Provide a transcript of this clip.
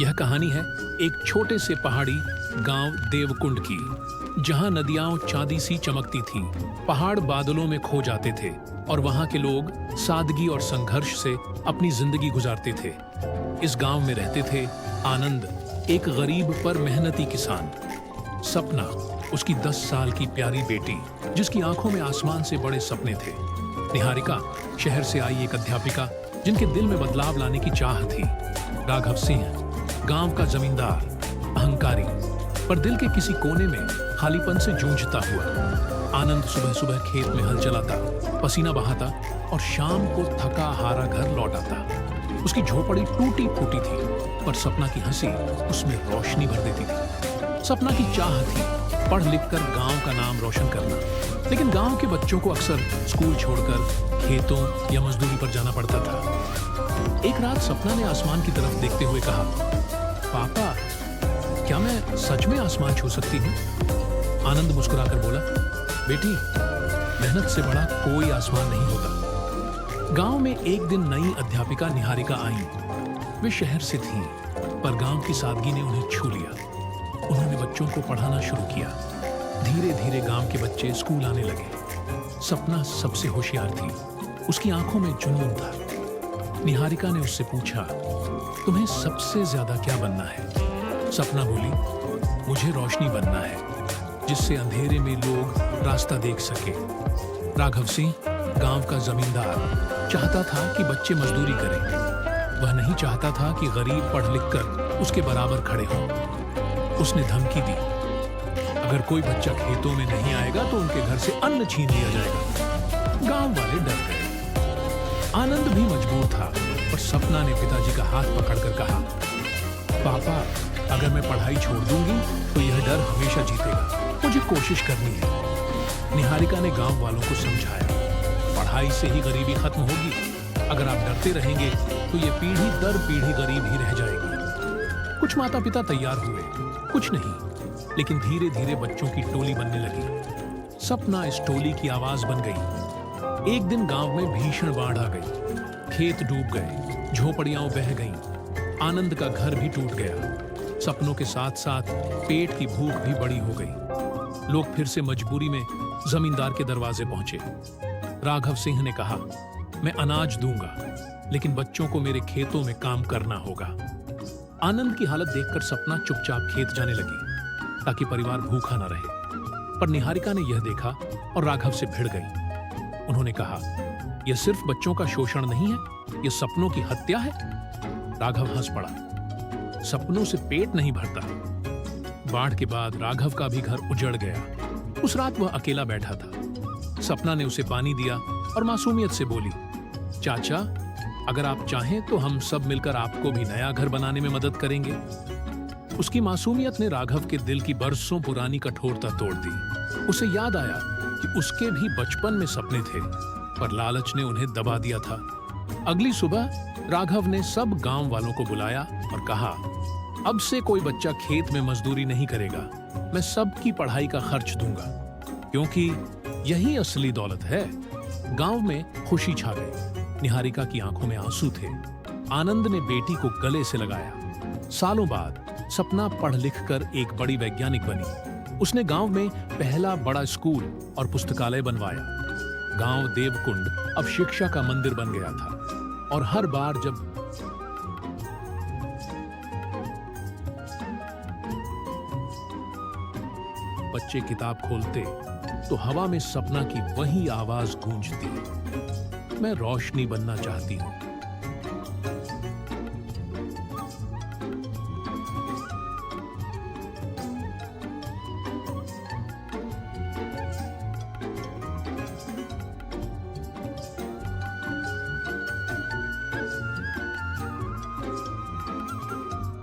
यह कहानी है एक छोटे से पहाड़ी गांव देवकुंड की, जहां नदियां चांदी सी चमकती थीं। पहाड़ बादलों में खो जाते थे और वहां के लोग सादगी और संघर्ष से अपनी जिंदगी गुजारते थे। इस गांव में रहते थे आनंद, एक गरीब पर मेहनती किसान, सपना, उसकी 10 साल की प्यारी बेटी जिसकी आंखों में आसमान से बड़े सपने थे, निहारिका, शहर से आई एक अध्यापिका जिनके दिल में बदलाव लाने की चाह थी, राघव सिंह, गांव का जमींदार, अहंकारी पर दिल के किसी कोने में खालीपन से जूझता हुआ। आनंद सुबह सुबह खेत में हल चलाता, पसीना बहाता और शाम को थका हारा घर लौट आता। उसकी झोपड़ी टूटी फूटी थी पर सपना की हंसी उसमें रोशनी भर देती थी। सपना की चाह थी पढ़ लिख कर गांव का नाम रोशन करना, लेकिन गांव के बच्चों को अक्सर स्कूल छोड़कर खेतों या मजदूरी पर जाना पड़ता था। एक रात सपना ने आसमान की तरफ देखते हुए कहा, पापा, क्या मैं सच में आसमान छू सकती हूँ? आनंद मुस्कुराकर बोला, बेटी, मेहनत से बड़ा कोई आसमान नहीं होता। गांव में एक दिन नई अध्यापिका निहारिका आई। वे शहर से थीं, पर गांव की सादगी ने उन्हें छू लिया। उन्होंने बच्चों को पढ़ाना शुरू किया। धीरे धीरे गांव के बच्चे स्कूल आने लगे। सपना सबसे होशियार थी, उसकी आंखों में जुनून था। निहारिका ने उससे पूछा, तुम्हें सबसे ज्यादा क्या बनना है? सपना बोली, मुझे रोशनी बनना है, जिससे अंधेरे में लोग रास्ता देख सके। राघव सिंह, गांव का जमींदार, चाहता था कि बच्चे मजदूरी करें। वह नहीं चाहता था कि गरीब पढ़ लिख कर उसके बराबर खड़े हों। उसने धमकी दी, अगर कोई बच्चा खेतों में नहीं आएगा तो उनके घर से अन्न छीन लिया जाएगा। गांव वाले डर गए। आनंद भी मजबूर था, पर सपना ने पिताजी का हाथ पकड़कर कहा, पापा, अगर मैं पढ़ाई छोड़ दूंगी तो यह डर हमेशा जीतेगा। मुझे कोशिश करनी है। निहारिका ने गांव वालों को समझाया, पढ़ाई से ही गरीबी खत्म होगी। अगर आप डरते रहेंगे तो ये पीढ़ी दर पीढ़ी गरीब ही रह जाएगी। कुछ माता पिता तैयार हुए, कुछ नहीं, लेकिन धीरे धीरे बच्चों की टोली बनने लगी। सपना इस टोली की आवाज बन गई। एक दिन गांव में भीषण बाढ़ आ गई। खेत डूब गए, झोपड़ियां बह गईं, आनंद का घर भी टूट गया। सपनों के साथ साथ पेट की भूख भी बड़ी हो गई। लोग फिर से मजबूरी में जमींदार के दरवाजे पहुंचे। राघव सिंह ने कहा, मैं अनाज दूंगा, लेकिन बच्चों को मेरे खेतों में काम करना होगा। आनंद की हालत देखकर सपना चुपचाप खेत जाने लगी ताकि परिवार भूखा न रहे। पर निहारिका ने यह देखा और राघव से भिड़ गई। उन्होंने कहा, यह सिर्फ बच्चों का शोषण नहीं है, यह सपनों की हत्या है। राघव हंस पड़ा, सपनों से पेट नहीं भरता। बाढ़ के बाद राघव का भी घर उजड़ गया। उस रात वह अकेला बैठा था। सपना ने उसे पानी दिया और मासूमियत से बोली, चाचा, अगर आप चाहें तो हम सब मिलकर आपको भी नया घर बनाने में मदद करेंगे। उसकी मासूमियत ने राघव के दिल की बरसों पुरानी कठोरता तोड़ दी। उसे याद आया कि उसके भी बचपन में सपने थे, पर लालच ने उन्हें दबा दिया था। अगली सुबह राघव ने सब गांव वालों को बुलाया और कहा, अब से कोई बच्चा खेत में मजदूरी नहीं करेगा। मैं सबकी पढ़ाई का खर्च दूंगा, क्योंकि यही असली दौलत है। गांव में खुशी छा गई। निहारिका की आंखों में आंसू थे। आनंद ने बेटी को गले से लगाया। सालों बाद सपना पढ़ लिख कर एक बड़ी वैज्ञानिक बनी। उसने गांव में पहला बड़ा स्कूल और पुस्तकालय बनवाया। गांव देवकुंड अब शिक्षा का मंदिर बन गया था और हर बार जब बच्चे किताब खोलते तो हवा में सपना की वही आवाज गूंजती, मैं रोशनी बनना चाहती हूँ।